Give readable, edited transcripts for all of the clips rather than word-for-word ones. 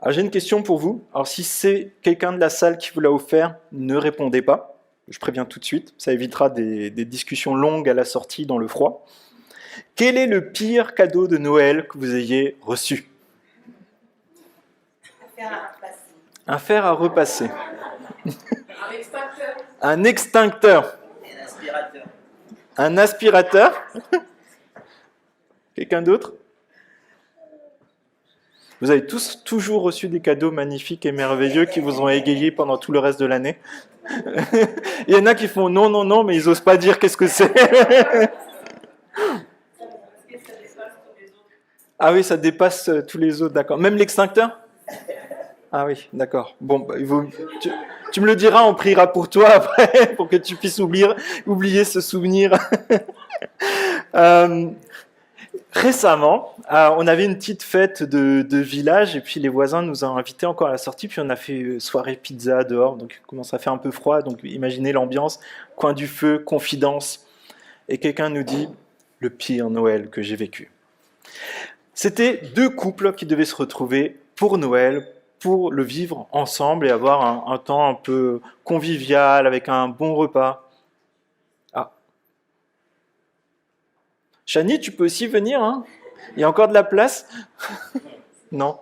Alors j'ai une question pour vous. Alors si c'est quelqu'un de la salle qui vous l'a offert, ne répondez pas. Je préviens tout de suite. Ça évitera des discussions longues à la sortie dans le froid. Quel est le pire cadeau de Noël que vous ayez reçu? Un fer à repasser. Un extincteur. Un extincteur. Un aspirateur. Un aspirateur. Quelqu'un d'autre? Vous avez tous toujours reçu des cadeaux magnifiques et merveilleux qui vous ont égayé pendant tout le reste de l'année. Il y en a qui font non, non, non, mais ils n'osent pas dire qu'est-ce que c'est. Ah oui, ça dépasse tous les autres, d'accord. Même l'extincteur? Ah oui, d'accord. Bon, bah, tu me le diras, on priera pour toi après, pour que tu puisses oublier ce souvenir. Récemment, on avait une petite fête de village et puis les voisins nous ont invités encore à la sortie, puis on a fait soirée pizza dehors, donc il commence à faire un peu froid, donc imaginez l'ambiance, coin du feu, confidence, et quelqu'un nous dit le pire Noël que j'ai vécu. C'était deux couples qui devaient se retrouver pour Noël, pour le vivre ensemble et avoir un temps un peu convivial, avec un bon repas. Ah. Chani, tu peux aussi venir, hein? Il y a encore de la place? Non.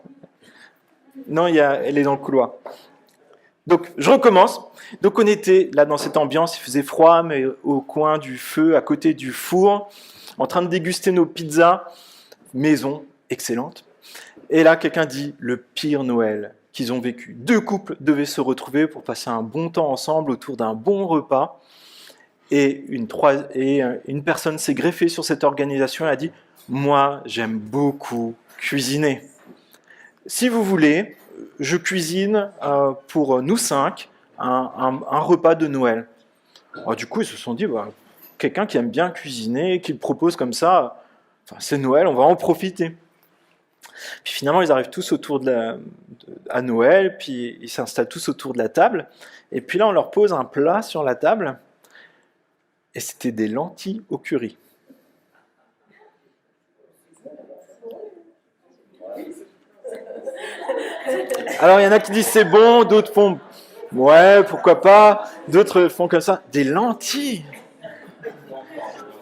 Non, elle est dans le couloir. Donc, je recommence. Donc, on était là dans cette ambiance, il faisait froid, mais au coin du feu, à côté du four, en train de déguster nos pizzas, maison, excellente. Et là, quelqu'un dit le pire Noël qu'ils ont vécu. Deux couples devaient se retrouver pour passer un bon temps ensemble autour d'un bon repas. Et une personne s'est greffée sur cette organisation et a dit « Moi, j'aime beaucoup cuisiner. Si vous voulez, je cuisine pour nous 5 un repas de Noël. » Alors, du coup, ils se sont dit bah, « Quelqu'un qui aime bien cuisiner, qui le propose comme ça, c'est Noël, on va en profiter. » Puis finalement, ils arrivent tous à Noël, puis ils s'installent tous autour de la table. Et puis là, on leur pose un plat sur la table. Et c'était des lentilles au curry. Alors il y en a qui disent c'est bon, d'autres font ouais, pourquoi pas, d'autres font comme ça. Des lentilles.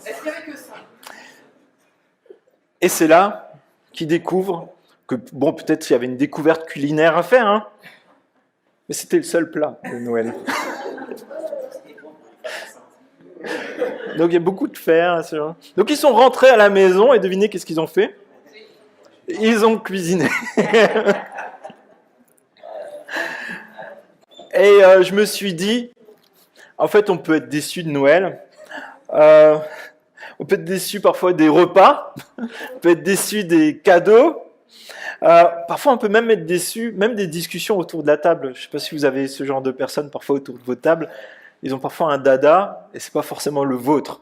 Est-ce qu'il n'y avait que ça? Et c'est là qu'ils découvrent que, bon, peut-être qu'il y avait une découverte culinaire à faire, hein, mais c'était le seul plat de Noël. Donc il y a beaucoup de fer. Donc ils sont rentrés à la maison et devinez qu'est-ce qu'ils ont fait? Ils ont cuisiné. Et je me suis dit, en fait on peut être déçu de Noël. On peut être déçu parfois des repas. On peut être déçu des cadeaux. Parfois on peut même être déçu, même des discussions autour de la table. Je ne sais pas si vous avez ce genre de personnes parfois autour de vos tables. Ils ont parfois un dada, et c'est pas forcément le vôtre.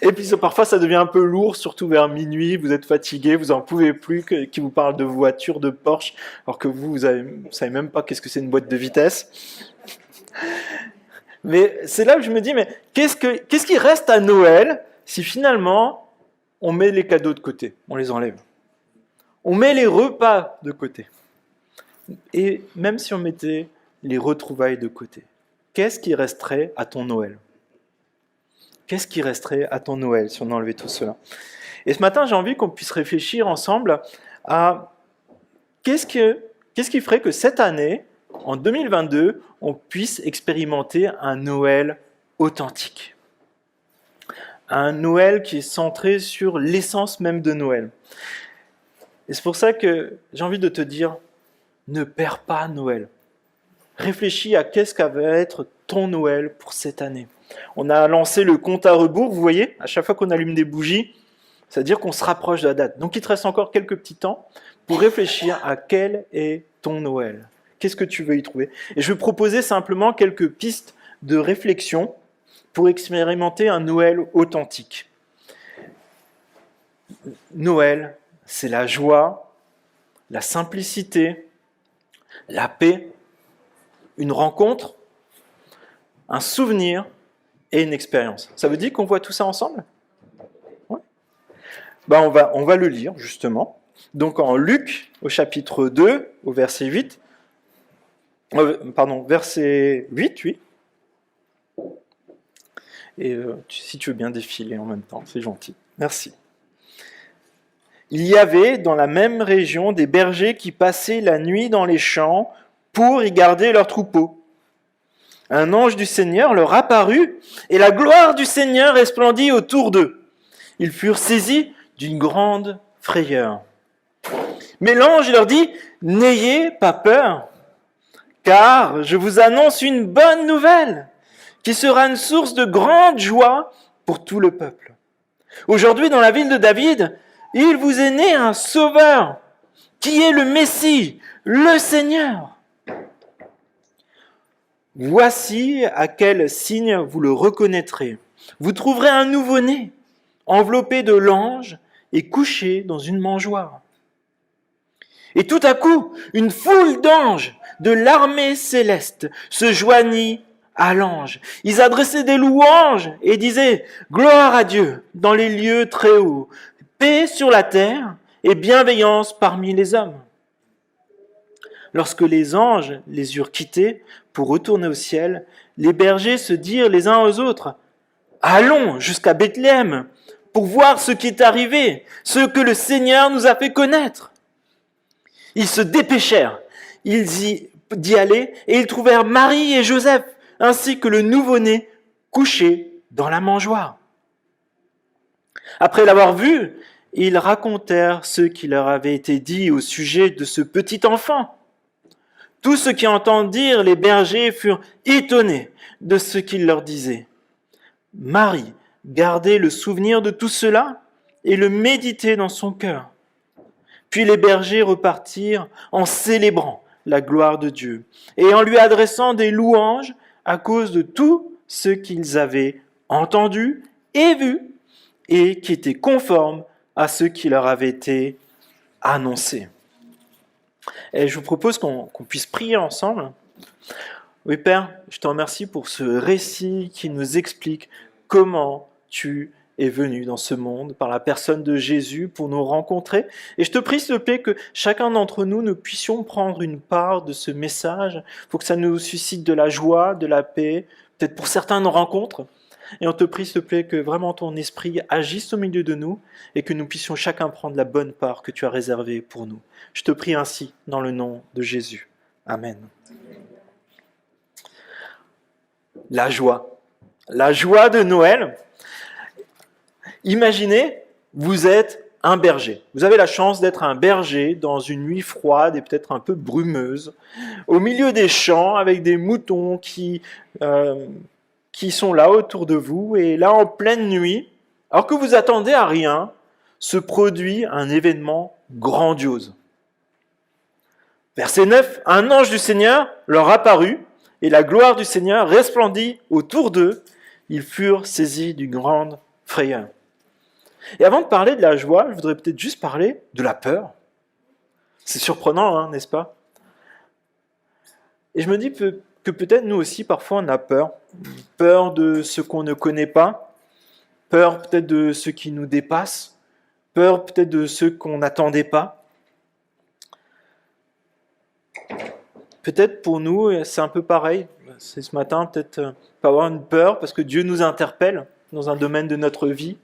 Et puis parfois ça devient un peu lourd, surtout vers minuit, vous êtes fatigué, vous en pouvez plus, qui vous parle de voiture, de Porsche, alors que vous savez même pas qu'est-ce que c'est une boîte de vitesse. Mais c'est là que je me dis, mais qu'est-ce qui reste à Noël si finalement on met les cadeaux de côté, on les enlève? On met les repas de côté. Et même si on mettait les retrouvailles de côté, qu'est-ce qui resterait à ton Noël? Qu'est-ce qui resterait à ton Noël si on enlevait tout cela? Et ce matin, j'ai envie qu'on puisse réfléchir ensemble à qu'est-ce qui ferait que cette année, en 2022, on puisse expérimenter un Noël authentique. Un Noël qui est centré sur l'essence même de Noël. Et c'est pour ça que j'ai envie de te dire, ne perds pas Noël. Réfléchis à qu'est-ce qu'à va être ton Noël pour cette année. On a lancé le compte à rebours, vous voyez, à chaque fois qu'on allume des bougies, c'est-à-dire qu'on se rapproche de la date. Donc il te reste encore quelques petits temps pour réfléchir à quel est ton Noël. Qu'est-ce que tu veux y trouver? Et je vais proposer simplement quelques pistes de réflexion pour expérimenter un Noël authentique. Noël, c'est la joie, la simplicité, la paix, une rencontre, un souvenir et une expérience. Ça veut dire qu'on voit tout ça ensemble? Ouais. Ben on va le lire, justement. Donc en Luc, au chapitre 2, au verset 8, verset 8, oui. Et si tu veux bien défiler en même temps, c'est gentil. Merci. Il y avait dans la même région des bergers qui passaient la nuit dans les champs pour y garder leurs troupeaux. Un ange du Seigneur leur apparut et la gloire du Seigneur resplendit autour d'eux. Ils furent saisis d'une grande frayeur. Mais l'ange leur dit, « N'ayez pas peur, car je vous annonce une bonne nouvelle qui sera une source de grande joie pour tout le peuple. Aujourd'hui, dans la ville de David, il vous est né un sauveur qui est le Messie, le Seigneur. Voici à quel signe vous le reconnaîtrez. Vous trouverez un nouveau-né, enveloppé de langes et couché dans une mangeoire. » Et tout à coup, une foule d'anges de l'armée céleste se joignit à l'ange. Ils adressaient des louanges et disaient « Gloire à Dieu dans les lieux très hauts, paix sur la terre et bienveillance parmi les hommes. » Lorsque les anges les eurent quittés pour retourner au ciel, les bergers se dirent les uns aux autres « Allons jusqu'à Bethléem pour voir ce qui est arrivé, ce que le Seigneur nous a fait connaître. » Ils se dépêchèrent d'y aller et ils trouvèrent Marie et Joseph ainsi que le nouveau-né couché dans la mangeoire. Après l'avoir vu, ils racontèrent ce qui leur avait été dit au sujet de ce petit enfant. Tous ceux qui entendirent les bergers furent étonnés de ce qu'il leur disait. Marie gardait le souvenir de tout cela et le méditait dans son cœur. Puis les bergers repartirent en célébrant la gloire de Dieu et en lui adressant des louanges à cause de tout ce qu'ils avaient entendu et vu et qui était conforme à ce qui leur avait été annoncé. Et je vous propose qu'on puisse prier ensemble. Oui, Père, je te remercie pour ce récit qui nous explique comment tu est venu dans ce monde par la personne de Jésus pour nous rencontrer. Et je te prie, s'il te plaît, que chacun d'entre nous, nous puissions prendre une part de ce message pour que ça nous suscite de la joie, de la paix, peut-être pour certains une rencontre. Et on te prie, s'il te plaît, que vraiment ton esprit agisse au milieu de nous et que nous puissions chacun prendre la bonne part que tu as réservée pour nous. Je te prie ainsi, dans le nom de Jésus. Amen. La joie. La joie de Noël. Imaginez, vous êtes un berger. Vous avez la chance d'être un berger dans une nuit froide et peut-être un peu brumeuse, au milieu des champs avec des moutons qui sont là autour de vous. Et là, en pleine nuit, alors que vous attendez à rien, se produit un événement grandiose. Verset 9, un ange du Seigneur leur apparut et la gloire du Seigneur resplendit autour d'eux. Ils furent saisis d'une grande frayeur. Et avant de parler de la joie, je voudrais peut-être juste parler de la peur. C'est surprenant, hein, n'est-ce pas? Et je me dis que peut-être nous aussi, parfois, on a peur. Peur de ce qu'on ne connaît pas, peur peut-être de ce qui nous dépasse, peur peut-être de ce qu'on n'attendait pas. Peut-être pour nous, c'est un peu pareil. C'est ce matin, peut-être pas avoir une peur parce que Dieu nous interpelle dans un domaine de notre vie.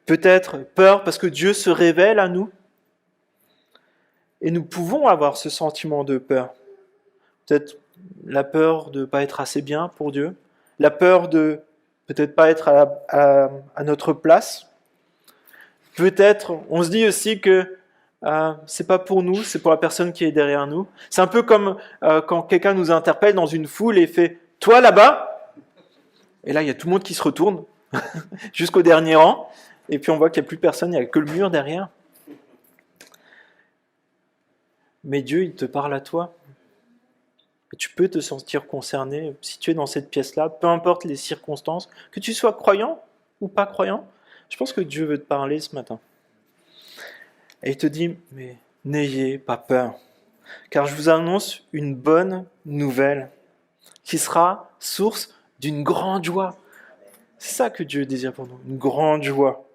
Peut-être peur parce que Dieu se révèle à nous. Et nous pouvons avoir ce sentiment de peur. Peut-être la peur de ne pas être assez bien pour Dieu. La peur de peut-être pas être à notre place. Peut-être, on se dit aussi que c'est pas pour nous, c'est pour la personne qui est derrière nous. C'est un peu comme quand quelqu'un nous interpelle dans une foule et fait « Toi là-bas !» Et là, il y a tout le monde qui se retourne jusqu'au dernier rang. Et puis on voit qu'il n'y a plus personne, il n'y a que le mur derrière. Mais Dieu, il te parle à toi. Et tu peux te sentir concerné si tu es dans cette pièce-là, peu importe les circonstances, que tu sois croyant ou pas croyant. Je pense que Dieu veut te parler ce matin. Et il te dit, mais n'ayez pas peur, car je vous annonce une bonne nouvelle qui sera source d'une grande joie. C'est ça que Dieu désire pour nous, une grande joie.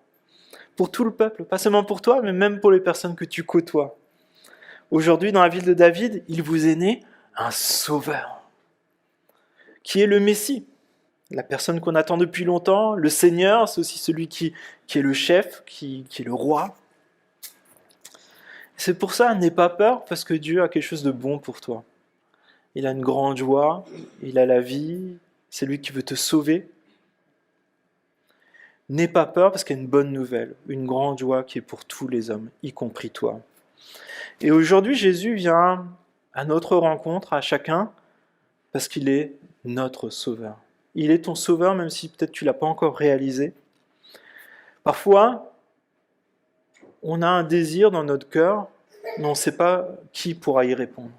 pour tout le peuple, pas seulement pour toi, mais même pour les personnes que tu côtoies. Aujourd'hui, dans la ville de David, il vous est né un sauveur, qui est le Messie, la personne qu'on attend depuis longtemps. Le Seigneur, c'est aussi celui qui est le chef, qui est le roi. C'est pour ça, n'aie pas peur, parce que Dieu a quelque chose de bon pour toi. Il a une grande joie, il a la vie, c'est lui qui veut te sauver. N'aie pas peur, parce qu'il y a une bonne nouvelle, une grande joie qui est pour tous les hommes, y compris toi. Et aujourd'hui, Jésus vient à notre rencontre, à chacun, parce qu'il est notre sauveur. Il est ton sauveur, même si peut-être tu ne l'as pas encore réalisé. Parfois, on a un désir dans notre cœur, mais on ne sait pas qui pourra y répondre.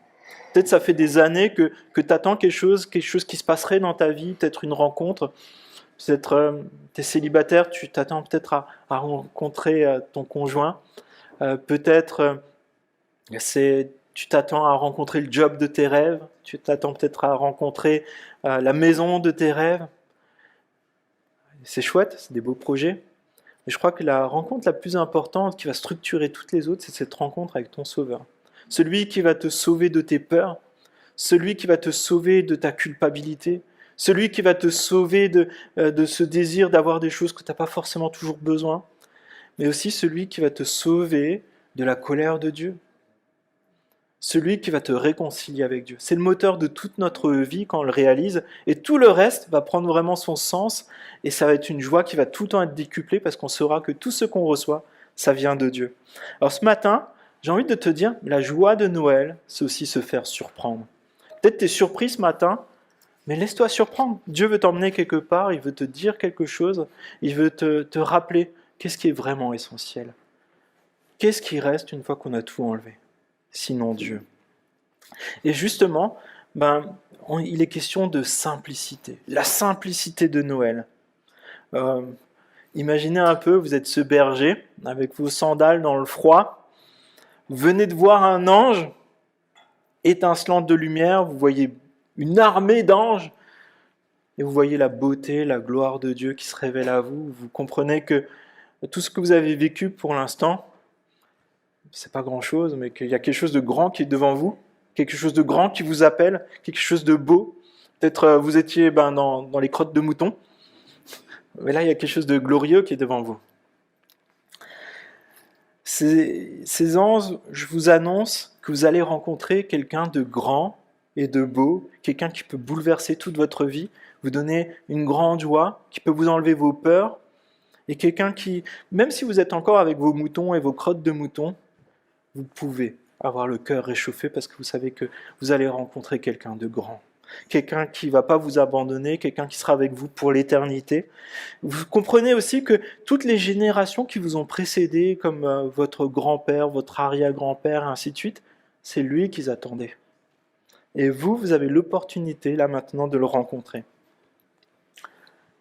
Peut-être ça fait des années que tu attends quelque chose qui se passerait dans ta vie, peut-être une rencontre. Peut-être tu es célibataire, tu t'attends peut-être à rencontrer ton conjoint. Peut-être tu t'attends à rencontrer le job de tes rêves. Tu t'attends peut-être à rencontrer la maison de tes rêves. C'est chouette, c'est des beaux projets. Mais je crois que la rencontre la plus importante qui va structurer toutes les autres, c'est cette rencontre avec ton Sauveur. Celui qui va te sauver de tes peurs, celui qui va te sauver de ta culpabilité, celui qui va te sauver de ce désir d'avoir des choses que tu n'as pas forcément toujours besoin, mais aussi celui qui va te sauver de la colère de Dieu, celui qui va te réconcilier avec Dieu. C'est le moteur de toute notre vie quand on le réalise, et tout le reste va prendre vraiment son sens, et ça va être une joie qui va tout le temps être décuplée, parce qu'on saura que tout ce qu'on reçoit, ça vient de Dieu. Alors ce matin, j'ai envie de te dire, la joie de Noël, c'est aussi se faire surprendre. Peut-être tu es surpris ce matin, mais laisse-toi surprendre. Dieu veut t'emmener quelque part, il veut te dire quelque chose, il veut te rappeler qu'est-ce qui est vraiment essentiel. Qu'est-ce qui reste une fois qu'on a tout enlevé, sinon Dieu. Et justement, il est question de simplicité, la simplicité de Noël. Imaginez un peu, vous êtes ce berger, avec vos sandales dans le froid, vous venez de voir un ange étincelant de lumière, vous voyez une armée d'anges, et vous voyez la beauté, la gloire de Dieu qui se révèle à vous. Vous comprenez que tout ce que vous avez vécu pour l'instant, c'est pas grand-chose, mais qu'il y a quelque chose de grand qui est devant vous, quelque chose de grand qui vous appelle, quelque chose de beau. Peut-être vous étiez dans les crottes de moutons, mais là il y a quelque chose de glorieux qui est devant vous. Ces anges, je vous annonce que vous allez rencontrer quelqu'un de grand et de beau, quelqu'un qui peut bouleverser toute votre vie, vous donner une grande joie, qui peut vous enlever vos peurs, et quelqu'un qui, même si vous êtes encore avec vos moutons et vos crottes de moutons, vous pouvez avoir le cœur réchauffé parce que vous savez que vous allez rencontrer quelqu'un de grand. Quelqu'un qui ne va pas vous abandonner, quelqu'un qui sera avec vous pour l'éternité. Vous comprenez aussi que toutes les générations qui vous ont précédé, comme votre grand-père, votre arrière-grand-père, et ainsi de suite, c'est lui qu'ils attendaient. Et vous avez l'opportunité, là maintenant, de le rencontrer.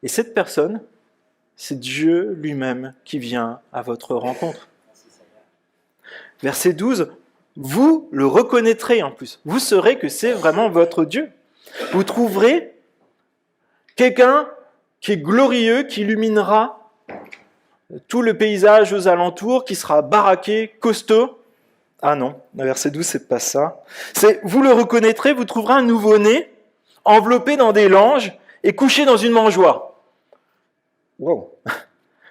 Et cette personne, c'est Dieu lui-même qui vient à votre rencontre. Verset 12, vous le reconnaîtrez en plus. Vous saurez que c'est vraiment votre Dieu. Vous trouverez quelqu'un qui est glorieux, qui illuminera tout le paysage aux alentours, qui sera baraqué, costaud. Ah non, verset 12, c'est pas ça. C'est, vous le reconnaîtrez, vous trouverez un nouveau-né, enveloppé dans des langes et couché dans une mangeoire. Wow.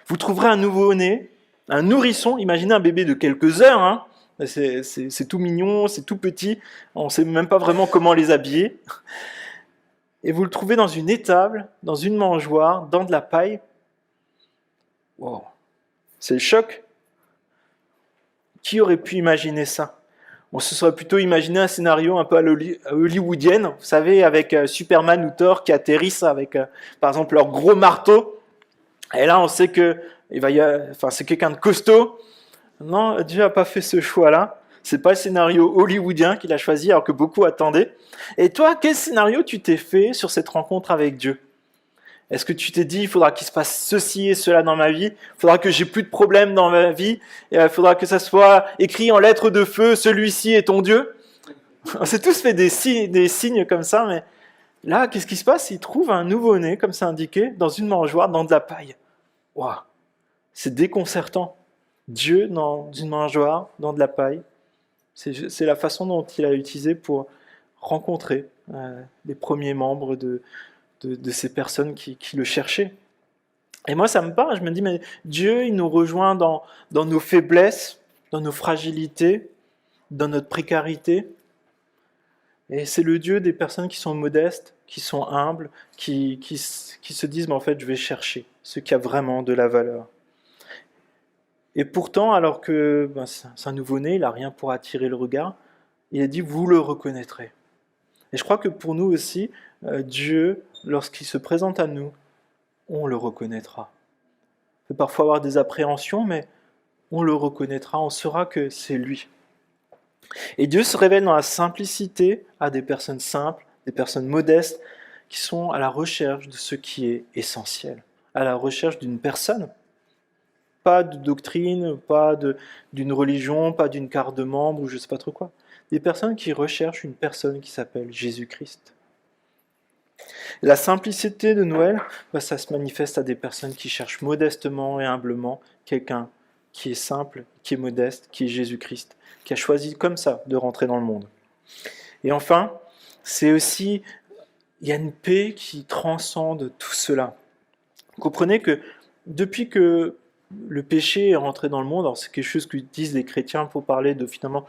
Vous trouverez un nouveau-né, un nourrisson, imaginez un bébé de quelques heures, hein. C'est tout mignon, c'est tout petit, on ne sait même pas vraiment comment les habiller. Et vous le trouvez dans une étable, dans une mangeoire, dans de la paille. Wow. C'est le choc. Qui aurait pu imaginer ça? On se serait plutôt imaginé un scénario un peu à hollywoodienne, vous savez, avec Superman ou Thor qui atterrissent avec, par exemple, leur gros marteau. Et là, on sait que c'est quelqu'un de costaud. Non, Dieu n'a pas fait ce choix-là. C'est pas le scénario hollywoodien qu'il a choisi, alors que beaucoup attendaient. Et toi, quel scénario tu t'es fait sur cette rencontre avec Dieu? Est-ce que tu t'es dit, il faudra qu'il se passe ceci et cela dans ma vie, il faudra que j'ai plus de problèmes dans ma vie, et il faudra que ça soit écrit en lettres de feu, celui-ci est ton Dieu? On s'est tous fait des signes comme ça, mais là, qu'est-ce qui se passe? Il trouve un nouveau-né, comme c'est indiqué, dans une mangeoire, dans de la paille. Waouh, c'est déconcertant. Dieu dans une mangeoire, dans de la paille. C'est la façon dont il a utilisé pour rencontrer les premiers membres de ces personnes qui le cherchaient. Et moi, ça me parle, je me dis, mais Dieu, il nous rejoint dans nos faiblesses, dans nos fragilités, dans notre précarité. Et c'est le Dieu des personnes qui sont modestes, qui sont humbles, qui se disent, mais en fait, je vais chercher ce qui a vraiment de la valeur. Et pourtant, alors que c'est un nouveau-né, il n'a rien pour attirer le regard, il a dit, vous le reconnaîtrez. Et je crois que pour nous aussi, Dieu, lorsqu'il se présente à nous, on le reconnaîtra. On peut parfois avoir des appréhensions, mais on le reconnaîtra, on saura que c'est lui. Et Dieu se révèle dans la simplicité à des personnes simples, des personnes modestes, qui sont à la recherche de ce qui est essentiel, à la recherche d'une personne. Pas de doctrine, pas d'une religion, pas d'une carte de membre, ou je ne sais pas trop quoi. Des personnes qui recherchent une personne qui s'appelle Jésus-Christ. La simplicité de Noël, ça se manifeste à des personnes qui cherchent modestement et humblement quelqu'un qui est simple, qui est modeste, qui est Jésus-Christ, qui a choisi comme ça de rentrer dans le monde. Et enfin, c'est aussi, il y a une paix qui transcende tout cela. Vous comprenez que depuis que le péché est rentré dans le monde, alors c'est quelque chose que disent les chrétiens pour parler de finalement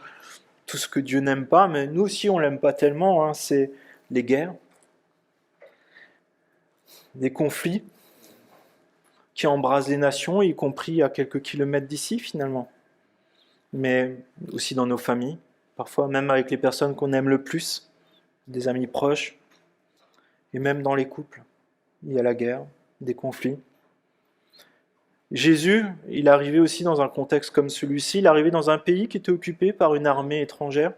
tout ce que Dieu n'aime pas, mais nous aussi on l'aime pas tellement, c'est les guerres, des conflits qui embrasent les nations, y compris à quelques kilomètres d'ici finalement, mais aussi dans nos familles, parfois même avec les personnes qu'on aime le plus, des amis proches, et même dans les couples, il y a la guerre, des conflits. Jésus, il est arrivé aussi dans un contexte comme celui-ci, il est arrivé dans un pays qui était occupé par une armée étrangère,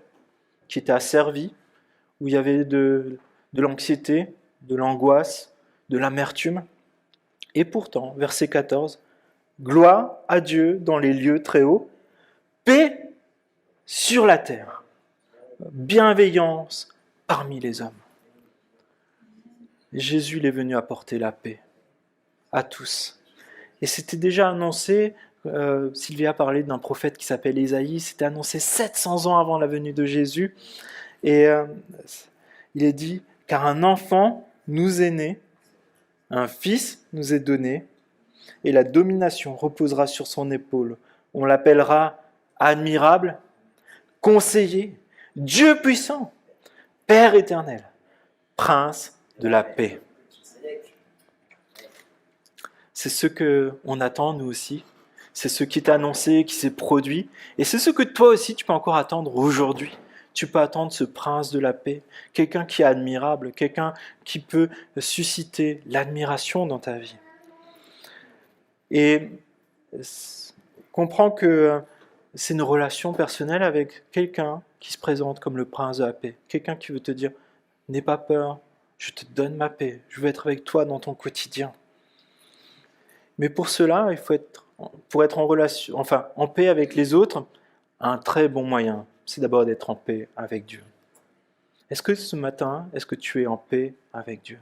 qui était asservie, où il y avait de l'anxiété, de l'angoisse, de l'amertume. Et pourtant, verset 14, gloire à Dieu dans les lieux très hauts, paix sur la terre, bienveillance parmi les hommes. Jésus il est venu apporter la paix à tous. Et c'était déjà annoncé, Sylvia parlait d'un prophète qui s'appelle Ésaïe, c'était annoncé 700 ans avant la venue de Jésus. Et il est dit, car un enfant nous est né, un fils nous est donné, et la domination reposera sur son épaule. On l'appellera admirable, conseiller, Dieu puissant, Père éternel, Prince de la paix. C'est ce qu'on attend nous aussi. C'est ce qui est annoncé, qui s'est produit. Et c'est ce que toi aussi tu peux encore attendre aujourd'hui. Tu peux attendre ce prince de la paix, quelqu'un qui est admirable, quelqu'un qui peut susciter l'admiration dans ta vie. Et comprends que c'est une relation personnelle avec quelqu'un qui se présente comme le prince de la paix. Quelqu'un qui veut te dire, n'aie pas peur, je te donne ma paix, je veux être avec toi dans ton quotidien. Mais pour cela, il faut pour être en relation, en paix avec les autres, un très bon moyen, c'est d'abord d'être en paix avec Dieu. Est-ce que ce matin, est-ce que tu es en paix avec Dieu?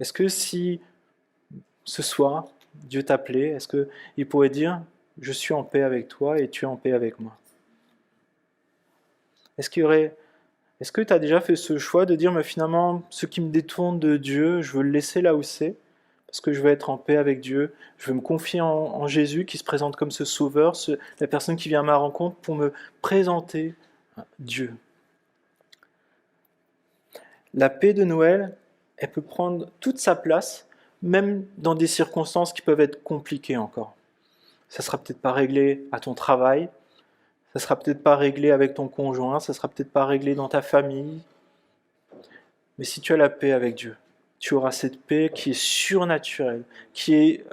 Est-ce que si ce soir, Dieu t'appelait, est-ce qu'il pourrait dire, je suis en paix avec toi et tu es en paix avec moi? Est-ce que tu as déjà fait ce choix de dire, mais finalement, ce qui me détourne de Dieu, je veux le laisser là où c'est, parce que je veux être en paix avec Dieu, je veux me confier en Jésus qui se présente comme ce sauveur, la personne qui vient à ma rencontre pour me présenter Dieu. La paix de Noël, elle peut prendre toute sa place, même dans des circonstances qui peuvent être compliquées encore. Ça ne sera peut-être pas réglé à ton travail, ça ne sera peut-être pas réglé avec ton conjoint, ça ne sera peut-être pas réglé dans ta famille. Mais si tu as la paix avec Dieu, tu auras cette paix qui est surnaturelle, qui est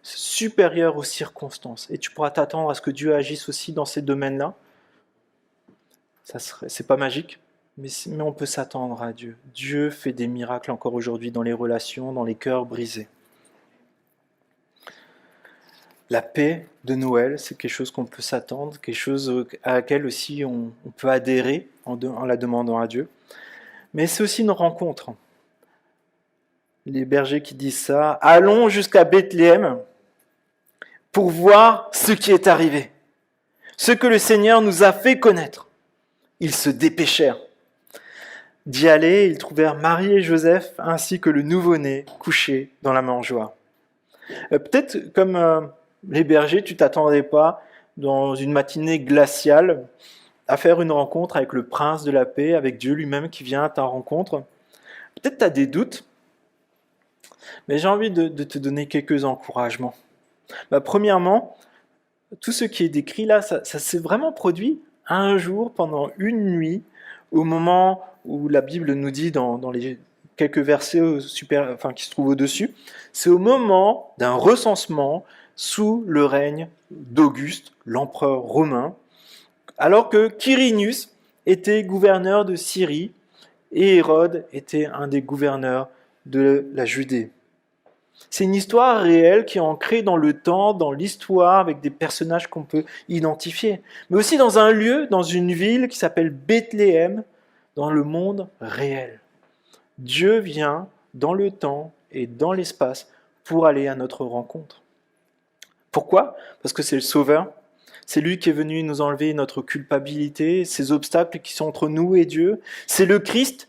supérieure aux circonstances. Et tu pourras t'attendre à ce que Dieu agisse aussi dans ces domaines-là. C'est pas magique, mais on peut s'attendre à Dieu. Dieu fait des miracles encore aujourd'hui dans les relations, dans les cœurs brisés. La paix de Noël, c'est quelque chose qu'on peut s'attendre, quelque chose à laquelle aussi on peut adhérer en la demandant à Dieu. Mais c'est aussi une rencontre. Les bergers qui disent ça, allons jusqu'à Bethléem pour voir ce qui est arrivé, ce que le Seigneur nous a fait connaître. Ils se dépêchèrent d'y aller. Ils trouvèrent Marie et Joseph ainsi que le nouveau-né couché dans la mangeoire. Peut-être comme les bergers, tu t'attendais pas dans une matinée glaciale à faire une rencontre avec le prince de la paix, avec Dieu lui-même qui vient à ta rencontre. Peut-être tu as des doutes, mais j'ai envie de te donner quelques encouragements. Premièrement, tout ce qui est décrit là, ça s'est vraiment produit un jour, pendant une nuit, au moment où la Bible nous dit dans les quelques versets qui se trouvent au-dessus, c'est au moment d'un recensement sous le règne d'Auguste, l'empereur romain, alors que Quirinius était gouverneur de Syrie et Hérode était un des gouverneurs de la Judée. C'est une histoire réelle qui est ancrée dans le temps, dans l'histoire, avec des personnages qu'on peut identifier. Mais aussi dans un lieu, dans une ville qui s'appelle Bethléem, dans le monde réel. Dieu vient dans le temps et dans l'espace pour aller à notre rencontre. Pourquoi ? Parce que c'est le Sauveur. C'est lui qui est venu nous enlever notre culpabilité, ces obstacles qui sont entre nous et Dieu. C'est le Christ,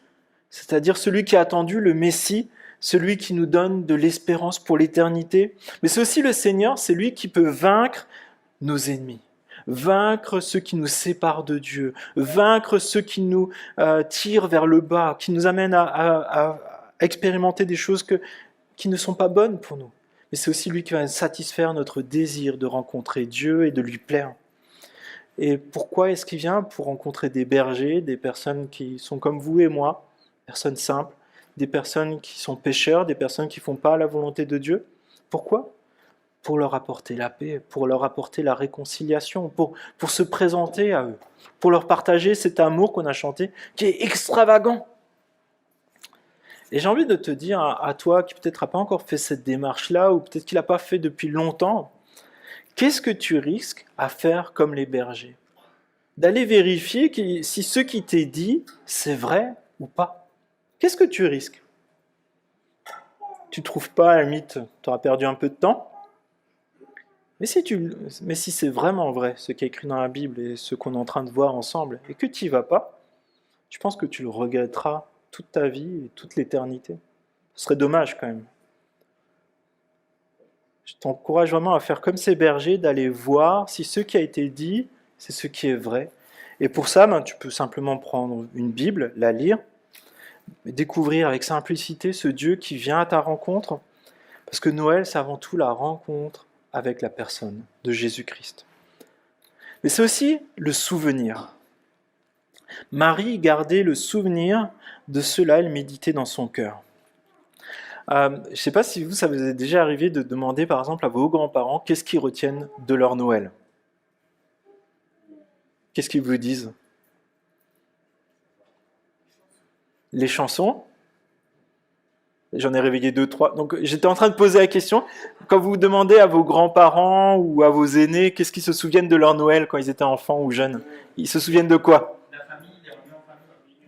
c'est-à-dire celui qui a attendu, le Messie, celui qui nous donne de l'espérance pour l'éternité. Mais c'est aussi le Seigneur, c'est lui qui peut vaincre nos ennemis, vaincre ceux qui nous séparent de Dieu, vaincre ceux qui nous tirent vers le bas, qui nous amènent à expérimenter des choses qui ne sont pas bonnes pour nous. Mais c'est aussi lui qui va satisfaire notre désir de rencontrer Dieu et de lui plaire. Et pourquoi est-ce qu'il vient ? Pour rencontrer des bergers, des personnes qui sont comme vous et moi, personnes simples, des personnes qui sont pécheurs, des personnes qui ne font pas la volonté de Dieu. Pourquoi ? Pour leur apporter la paix, pour leur apporter la réconciliation, pour se présenter à eux, pour leur partager cet amour qu'on a chanté, qui est extravagant. Et j'ai envie de te dire à toi qui peut-être n'a pas encore fait cette démarche-là, ou peut-être qu'il n'a pas fait depuis longtemps, qu'est-ce que tu risques à faire comme les bergers ? D'aller vérifier si ce qui t'est dit, c'est vrai ou pas. Qu'est-ce que tu risques ? Tu ne trouves pas, à la limite, tu auras perdu un peu de temps. Mais si c'est vraiment vrai, ce qui est écrit dans la Bible et ce qu'on est en train de voir ensemble, et que tu n'y vas pas, je pense que tu le regretteras toute ta vie et toute l'éternité. Ce serait dommage quand même. Je t'encourage vraiment à faire comme ces bergers, d'aller voir si ce qui a été dit, c'est ce qui est vrai. Et pour ça, tu peux simplement prendre une Bible, la lire, découvrir avec simplicité ce Dieu qui vient à ta rencontre, parce que Noël, c'est avant tout la rencontre avec la personne de Jésus-Christ. Mais c'est aussi le souvenir. Marie gardait le souvenir de cela, elle méditait dans son cœur. Je ne sais pas si ça vous est déjà arrivé de demander par exemple à vos grands-parents qu'est-ce qu'ils retiennent de leur Noël. Qu'est-ce qu'ils vous disent ? Les chansons ? J'en ai réveillé 2, 3. Donc j'étais en train de poser la question, quand vous demandez à vos grands-parents ou à vos aînés qu'est-ce qu'ils se souviennent de leur Noël quand ils étaient enfants ou jeunes, ils se souviennent de quoi ?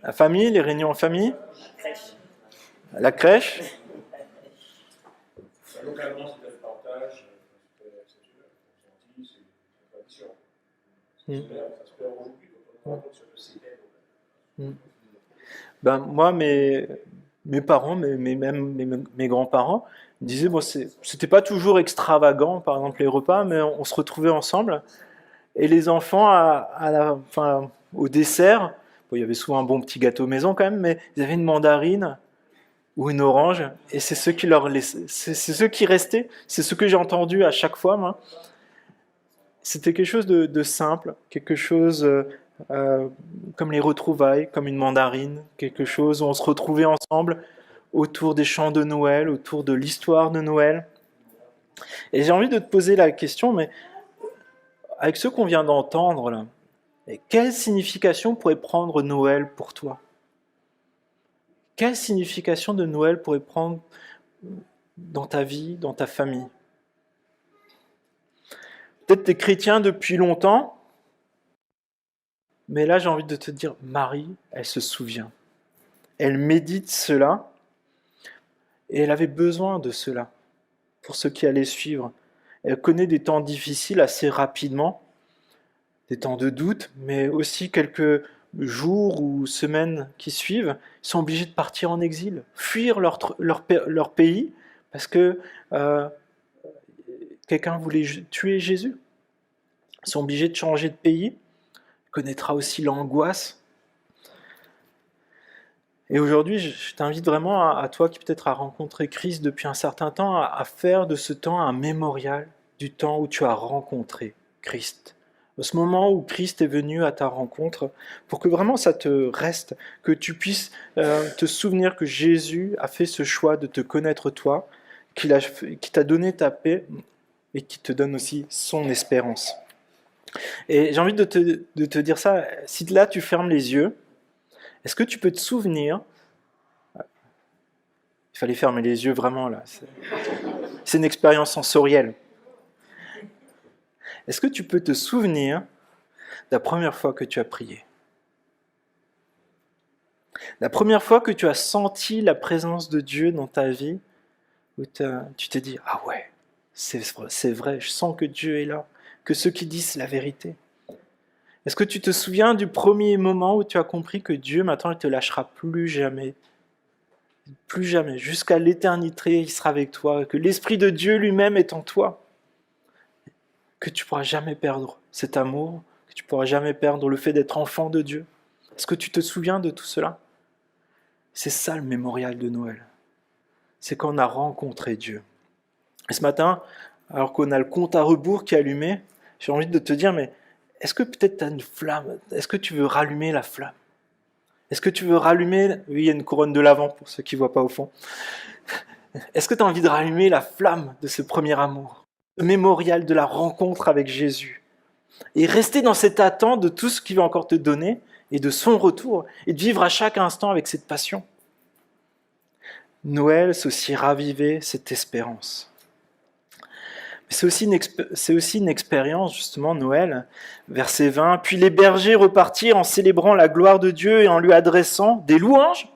La famille, les réunions en famille. La famille, les réunions en famille ? La crèche ? Localement, c'était le partage, c'était exceptionnel. On sentit, c'est une tradition. Ça se perd aujourd'hui, quand on rencontre sur le CPM. Moi, mes parents, même mes grands-parents, disaient bon, c'était pas toujours extravagant, par exemple les repas, mais on se retrouvait ensemble. Et les enfants, au dessert, il y avait souvent un bon petit gâteau maison quand même, mais ils avaient une mandarine ou une orange, et c'est ce qui restait, c'est ce que j'ai entendu à chaque fois, moi. C'était quelque chose de simple, quelque chose comme les retrouvailles, comme une mandarine, quelque chose où on se retrouvait ensemble autour des chants de Noël, autour de l'histoire de Noël. Et j'ai envie de te poser la question, mais avec ce qu'on vient d'entendre là, quelle signification pourrait prendre Noël pour toi ? Quelle signification de Noël pourrait prendre dans ta vie, dans ta famille ? Peut-être tu es chrétien depuis longtemps, mais là j'ai envie de te dire, Marie, elle se souvient. Elle médite cela, et elle avait besoin de cela pour ce qui allait suivre. Elle connaît des temps difficiles assez rapidement, des temps de doute, mais aussi quelques jours ou semaines qui suivent, ils sont obligés de partir en exil, fuir leur pays, parce que quelqu'un voulait tuer Jésus. Ils sont obligés de changer de pays. Il connaîtra aussi l'angoisse. Et aujourd'hui, je t'invite vraiment à toi qui peut-être a rencontré Christ depuis un certain temps, à faire de ce temps un mémorial du temps où tu as rencontré Christ. Ce moment où Christ est venu à ta rencontre, pour que vraiment ça te reste, que tu puisses te souvenir que Jésus a fait ce choix de te connaître toi, qui t'a donné ta paix et qui te donne aussi son espérance. Et j'ai envie de te dire ça, si là tu fermes les yeux, est-ce que tu peux te souvenir, il fallait fermer les yeux vraiment là, c'est une expérience sensorielle. Est-ce que tu peux te souvenir de la première fois que tu as prié? La première fois que tu as senti la présence de Dieu dans ta vie, où tu t'es dit « Ah ouais, c'est vrai, je sens que Dieu est là, que ceux qui disent c'est la vérité. » Est-ce que tu te souviens du premier moment où tu as compris que Dieu, maintenant, il ne te lâchera plus jamais? Plus jamais. Jusqu'à l'éternité, il sera avec toi. Que l'Esprit de Dieu lui-même est en toi. Que tu ne pourras jamais perdre cet amour. Que tu ne pourras jamais perdre le fait d'être enfant de Dieu. Est-ce que tu te souviens de tout cela? C'est ça le mémorial de Noël. C'est quand on a rencontré Dieu. Et ce matin, alors qu'on a le compte à rebours qui est allumé, j'ai envie de te dire, mais est-ce que peut-être tu as une flamme? Est-ce que tu veux rallumer la flamme? Est-ce que tu veux rallumer... Oui, il y a une couronne de l'Avent pour ceux qui ne voient pas au fond. Est-ce que tu as envie de rallumer la flamme de ce premier amour? Le mémorial de la rencontre avec Jésus. Et rester dans cette attente de tout ce qu'il va encore te donner et de son retour. Et de vivre à chaque instant avec cette passion. Noël, c'est aussi raviver cette espérance. C'est aussi une expérience, justement, Noël, verset 20. « Puis les bergers repartirent en célébrant la gloire de Dieu et en lui adressant des louanges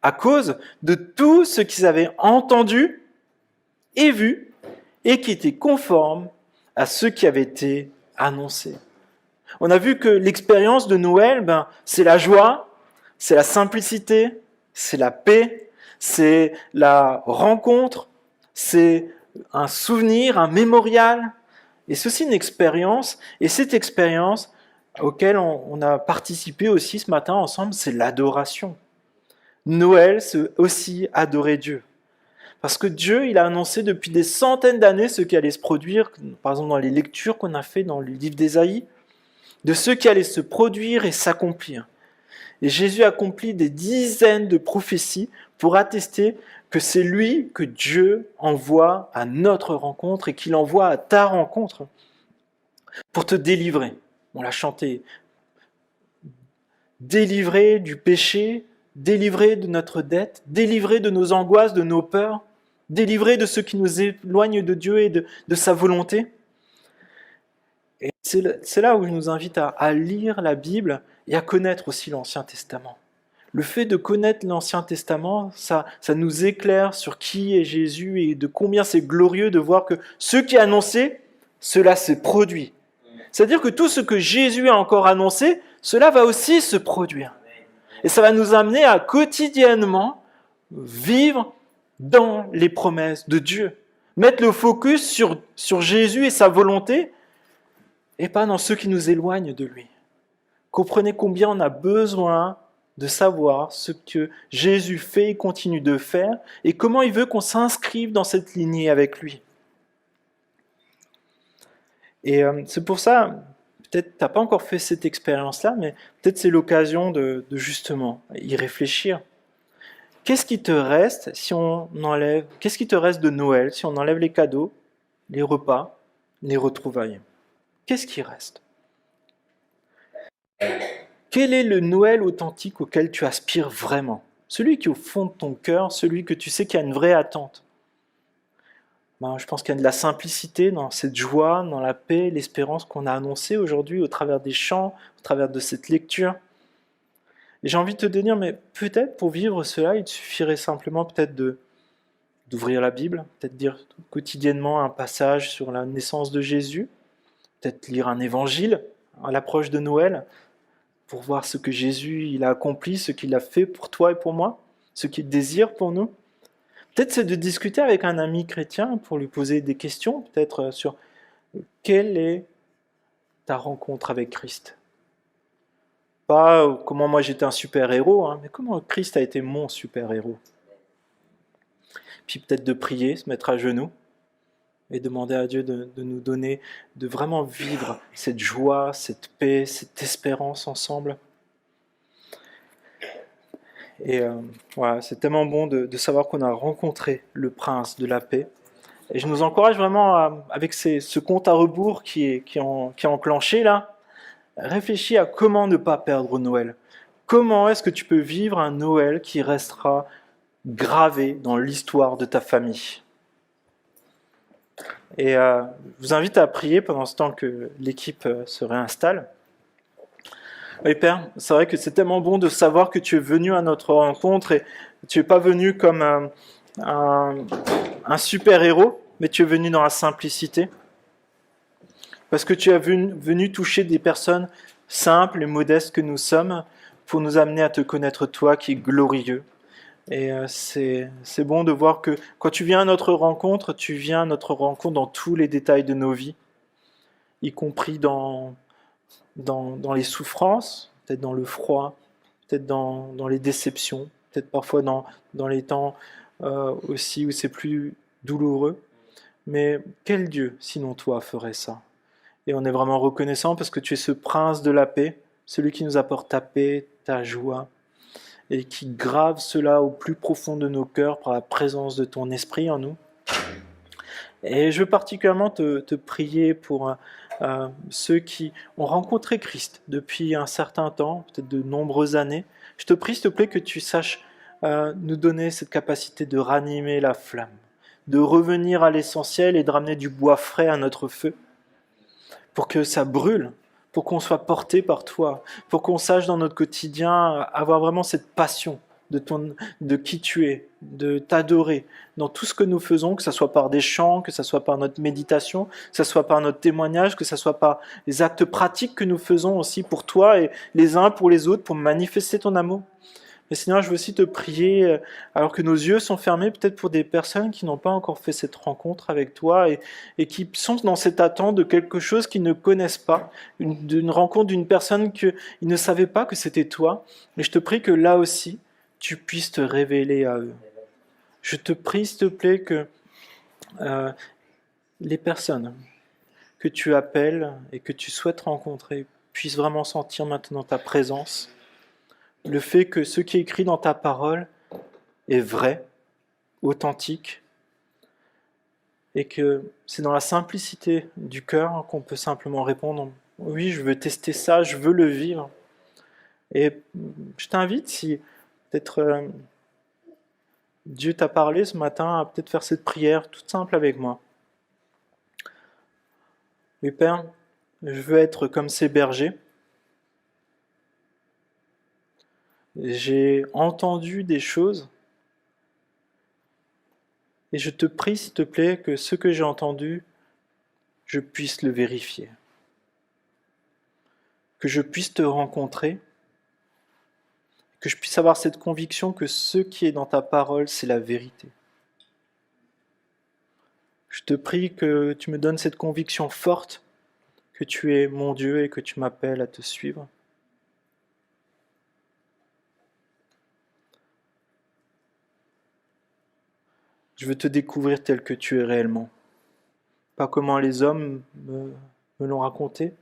à cause de tout ce qu'ils avaient entendu et vu et qui était conforme à ce qui avait été annoncé. » On a vu que l'expérience de Noël, c'est la joie, c'est la simplicité, c'est la paix, c'est la rencontre, c'est un souvenir, un mémorial, et c'est aussi une expérience, et cette expérience auquel on a participé aussi ce matin ensemble, c'est l'adoration. Noël, c'est aussi adorer Dieu. Parce que Dieu, il a annoncé depuis des centaines d'années ce qui allait se produire, par exemple dans les lectures qu'on a fait dans le livre d'Ésaïe, de ce qui allait se produire et s'accomplir. Et Jésus accomplit des dizaines de prophéties pour attester que c'est lui que Dieu envoie à notre rencontre et qu'il envoie à ta rencontre pour te délivrer. On l'a chanté. Délivrer du péché, délivrer de notre dette, délivrer de nos angoisses, de nos peurs, délivrer de ce qui nous éloigne de Dieu et de sa volonté. Et c'est là où je nous invite à lire la Bible et à connaître aussi l'Ancien Testament. Le fait de connaître l'Ancien Testament, ça nous éclaire sur qui est Jésus et de combien c'est glorieux de voir que ce qui est annoncé, cela s'est produit. C'est-à-dire que tout ce que Jésus a encore annoncé, cela va aussi se produire. Et ça va nous amener à quotidiennement vivre dans les promesses de Dieu. Mettre le focus sur Jésus et sa volonté et pas dans ceux qui nous éloignent de lui. Comprenez combien on a besoin de savoir ce que Jésus fait et continue de faire et comment il veut qu'on s'inscrive dans cette lignée avec lui. Et c'est pour ça, peut-être tu n'as pas encore fait cette expérience-là, mais peut-être c'est l'occasion de justement y réfléchir. Qu'est-ce qui te reste si on enlève, qu'est-ce qui te reste de Noël si on enlève les cadeaux, les repas, les retrouvailles? Qu'est-ce qui reste? Quel est le Noël authentique auquel tu aspires vraiment? Celui qui est au fond de ton cœur, celui que tu sais qu'il y a une vraie attente. Je pense qu'il y a de la simplicité dans cette joie, dans la paix, l'espérance qu'on a annoncée aujourd'hui au travers des chants, au travers de cette lecture. Et j'ai envie de te dire, mais peut-être pour vivre cela, il te suffirait simplement peut-être de d'ouvrir la Bible, peut-être lire quotidiennement un passage sur la naissance de Jésus, peut-être lire un évangile à l'approche de Noël, pour voir ce que Jésus il a accompli, ce qu'il a fait pour toi et pour moi, ce qu'il désire pour nous. Peut-être c'est de discuter avec un ami chrétien pour lui poser des questions, peut-être sur quelle est ta rencontre avec Christ. Pas comment moi j'étais un super-héros, mais comment Christ a été mon super-héros. Puis peut-être de prier, se mettre à genoux et demander à Dieu de nous donner, de vraiment vivre cette joie, cette paix, cette espérance ensemble. Et voilà, c'est tellement bon de savoir qu'on a rencontré le prince de la paix. Et je nous encourage vraiment, avec ce compte à rebours qui est enclenché là, réfléchis à comment ne pas perdre Noël. Comment est-ce que tu peux vivre un Noël qui restera gravé dans l'histoire de ta famille? Et je vous invite à prier pendant ce temps que l'équipe se réinstalle. Oui, Père, c'est vrai que c'est tellement bon de savoir que tu es venu à notre rencontre et tu n'es pas venu comme un super-héros, mais tu es venu dans la simplicité. Parce que tu es venu toucher des personnes simples et modestes que nous sommes pour nous amener à te connaître toi qui es glorieux. Et c'est bon de voir que quand tu viens à notre rencontre, tu viens à notre rencontre dans tous les détails de nos vies, y compris dans les souffrances, peut-être dans le froid, peut-être dans les déceptions, peut-être parfois dans les temps aussi où c'est plus douloureux. Mais quel Dieu, sinon toi, ferait ça? Et on est vraiment reconnaissant parce que tu es ce prince de la paix, celui qui nous apporte ta paix, ta joie, et qui grave cela au plus profond de nos cœurs par la présence de ton esprit en nous. Et je veux particulièrement te prier pour ceux qui ont rencontré Christ depuis un certain temps, peut-être de nombreuses années. Je te prie, s'il te plaît, que tu saches nous donner cette capacité de ranimer la flamme, de revenir à l'essentiel et de ramener du bois frais à notre feu, pour que ça brûle, pour qu'on soit porté par toi, pour qu'on sache dans notre quotidien avoir vraiment cette passion de qui tu es, de t'adorer dans tout ce que nous faisons, que ce soit par des chants, que ce soit par notre méditation, que ce soit par notre témoignage, que ce soit par les actes pratiques que nous faisons aussi pour toi et les uns pour les autres, pour manifester ton amour. Mais Seigneur, je veux aussi te prier, alors que nos yeux sont fermés, peut-être pour des personnes qui n'ont pas encore fait cette rencontre avec toi et qui sont dans cette attente de quelque chose qu'ils ne connaissent pas, d'une rencontre d'une personne qu'ils ne savaient pas que c'était toi. Mais je te prie que là aussi, tu puisses te révéler à eux. Je te prie, s'il te plaît, que les personnes que tu appelles et que tu souhaites rencontrer puissent vraiment sentir maintenant ta présence. Le fait que ce qui est écrit dans ta parole est vrai, authentique, et que c'est dans la simplicité du cœur qu'on peut simplement répondre « Oui, je veux tester ça, je veux le vivre ». Et je t'invite, si peut-être Dieu t'a parlé ce matin, à peut-être faire cette prière toute simple avec moi. Oui, Père, je veux être comme ces bergers. J'ai entendu des choses et je te prie, s'il te plaît, que ce que j'ai entendu, je puisse le vérifier. Que je puisse te rencontrer, que je puisse avoir cette conviction que ce qui est dans ta parole, c'est la vérité. Je te prie que tu me donnes cette conviction forte que tu es mon Dieu et que tu m'appelles à te suivre. Je veux te découvrir tel que tu es réellement. Pas comment les hommes me l'ont raconté,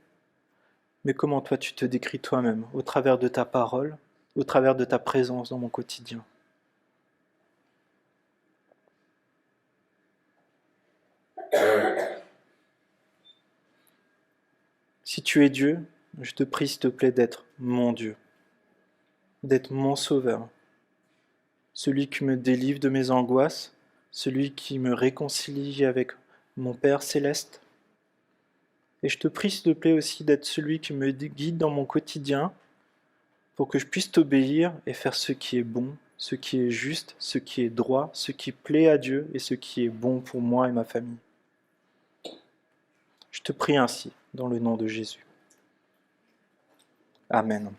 mais comment toi tu te décris toi-même, au travers de ta parole, au travers de ta présence dans mon quotidien. Si tu es Dieu, je te prie s'il te plaît d'être mon Dieu, d'être mon sauveur, celui qui me délivre de mes angoisses, celui qui me réconcilie avec mon Père céleste. Et je te prie s'il te plaît aussi d'être celui qui me guide dans mon quotidien pour que je puisse t'obéir et faire ce qui est bon ce qui est juste, ce qui est droit, ce qui plaît à Dieu et ce qui est bon pour moi et ma famille. Je te prie ainsi, dans le nom de Jésus. Amen.